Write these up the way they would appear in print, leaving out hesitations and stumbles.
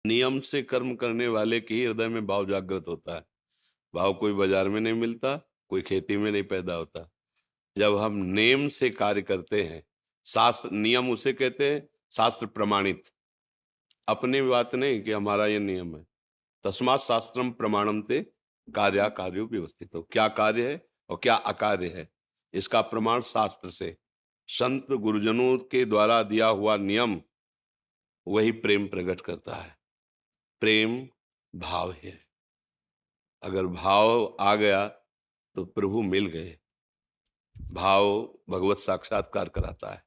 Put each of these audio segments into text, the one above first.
नियम से कर्म करने वाले के ही हृदय में भाव जागृत होता है। भाव कोई बाजार में नहीं मिलता, कोई खेती में नहीं पैदा होता। जब हम नेम से कार्य करते हैं, शास्त्र नियम उसे कहते हैं, शास्त्र प्रमाणित। अपनी बात नहीं कि हमारा ये नियम है। तस्मात् शास्त्रम प्रमाणम ते कार्यो व्यवस्थितो। क्या कार्य है और क्या अकार्य है, इसका प्रमाण शास्त्र से, संत गुरुजनों के द्वारा दिया हुआ नियम वही प्रेम प्रकट करता है। प्रेम भाव है। अगर भाव आ गया तो प्रभु मिल गए। भाव भगवत साक्षात्कार कराता है।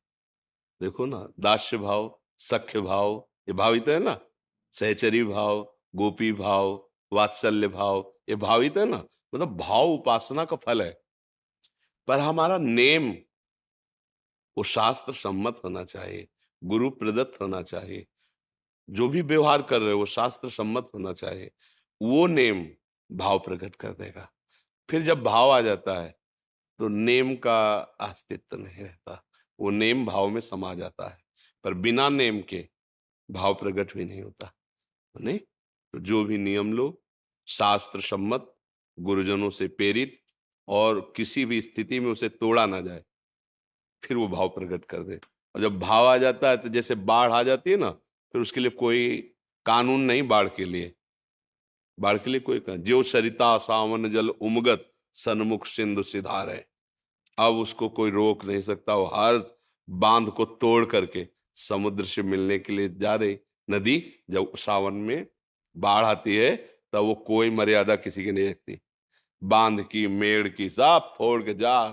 देखो ना, दास्य भाव, सख्य भाव, ये भावित है ना। सहचरी भाव, गोपी भाव, वात्सल्य भाव, ये भावित है ना। मतलब भाव उपासना का फल है। पर हमारा नेम वो शास्त्र सम्मत होना चाहिए, गुरु प्रदत्त होना चाहिए। जो भी व्यवहार कर रहे हो वो शास्त्र सम्मत होना चाहिए। वो नेम भाव प्रकट कर देगा। फिर जब भाव आ जाता है तो नेम का अस्तित्व नहीं रहता। वो नेम भाव में समा जाता है। पर बिना नेम के भाव प्रकट भी नहीं होता। नहीं, तो जो भी नियम लो, शास्त्र सम्मत, गुरुजनों से प्रेरित, और किसी भी स्थिति में उसे तोड़ा ना जाए, फिर वो भाव प्रकट कर दे। और जब भाव आ जाता है तो जैसे बाढ़ आ जाती है ना, फिर उसके लिए कोई कानून नहीं। बाढ़ के लिए, बाढ़ के लिए कोई ज्यो सरिता सावन जल उमगत, सन्मुख सिंधु सिधारे। अब उसको कोई रोक नहीं सकता। वो हर बांध को तोड़ करके समुद्र से मिलने के लिए जा रही। नदी जब सावन में बाढ़ आती है तब वो कोई मर्यादा किसी की नहीं रखती। बांध की, मेड़ की, सब फोड़ के जा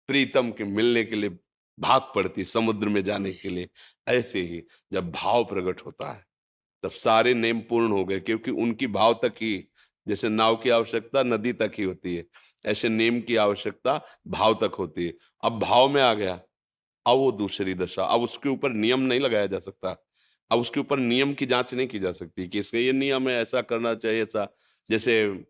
प्रीतम के मिलने के लिए भाग पड़ती, समुद्र में जाने के लिए। ऐसे ही जब भाव प्रकट होता है तब सारे नेम पूर्ण हो गए, क्योंकि उनकी भाव तक ही, जैसे नाव की आवश्यकता नदी तक ही होती है, ऐसे नेम की आवश्यकता भाव तक होती है। अब भाव में आ गया, अब वो दूसरी दशा। अब उसके ऊपर नियम नहीं लगाया जा सकता। अब उसके ऊपर नियम की जांच नहीं की जा सकती कि इसका ये नियम है, ऐसा करना चाहिए, ऐसा। जैसे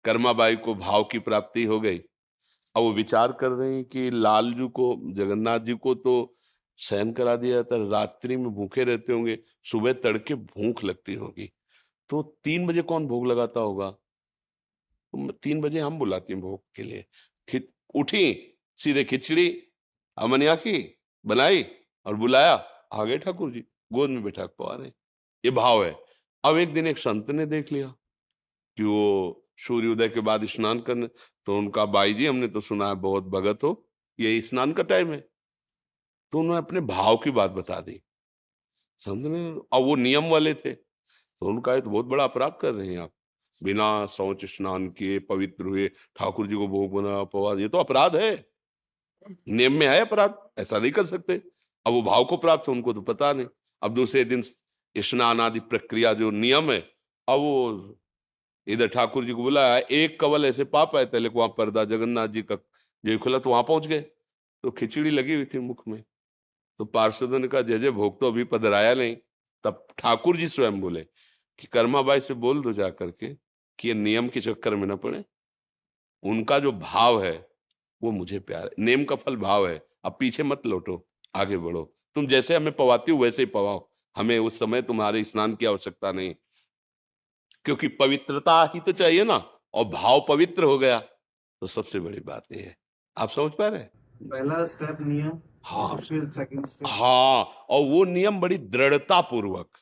कर्माबाई को भाव की प्राप्ति हो गई। अब वो विचार कर रहे हैं कि लालजू को, जगन्नाथ जी को तो शयन करा दिया जाता है, रात्रि में भूखे रहते होंगे, सुबह तड़के भूख लगती होगी, तो 3 बजे कौन भोग लगाता होगा। तो 3 बजे हम बुलाती हैं भोग के लिए। उठी, सीधे खिचड़ी अमनिया की बनाई और बुलाया। आ गए ठाकुर जी, गोद में बैठा के पवा रहे। ये भाव है। अब एक दिन एक संत ने देख लिया कि वो सूर्योदय के बाद स्नान करने, तो उनका, बाई जी हमने तो सुना है बहुत भगत हो, ये स्नान का टाइम है। तो उन्होंने अपने भाव की बात बता दी। संत ने, अब वो नियम वाले थे, तो उनका ये तो बहुत बड़ा अपराध कर रहे हैं आप। बिना शौच स्नान किए पवित्र हुए ठाकुर जी को भोग बना पवा, ये तो अपराध है। नियम में है अपराध, ऐसा नहीं कर सकते। अब वो भाव को प्राप्त है, उनको तो पता नहीं। अब दूसरे दिन स्नान आदि प्रक्रिया जो नियम है, अब वो इधर ठाकुर जी को बुलाया। एक कवल ऐसे पा पाए तले को, वहां पर्दा जगन्नाथ जी का जो खुला, तो वहां पहुंच गए। तो खिचड़ी लगी हुई थी मुख में। तो पार्षदों ने कहा, जय जय, भोग तो अभी पधराया नहीं। तब ठाकुर जी स्वयं बोले कि कर्माबाई से बोल दो जा करके कि ये नियम के चक्कर में न पड़े। उनका जो भाव है वो मुझे प्यार है। नेम का फल भाव है। अब पीछे मत लौटो, आगे बढ़ो। तुम जैसे हमें पवाती हो वैसे ही पवाओ। हमें उस समय तुम्हारे स्नान की आवश्यकता नहीं, क्योंकि पवित्रता ही तो चाहिए ना। और भाव पवित्र हो गया तो सबसे बड़ी बात ये है। आप समझ पा रहे हैं जी। पहला स्टेप नियम, हाँ, और फिर सेकंड स्टेप। हाँ, और वो नियम बड़ी दृढ़ता पूर्वक।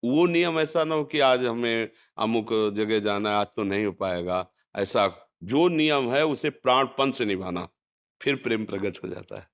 वो नियम ऐसा ना हो कि आज हमें अमुक जगह जाना है, आज तो नहीं हो पाएगा। ऐसा जो नियम है उसे प्राणपण से निभाना, फिर प्रेम प्रकट हो जाता है।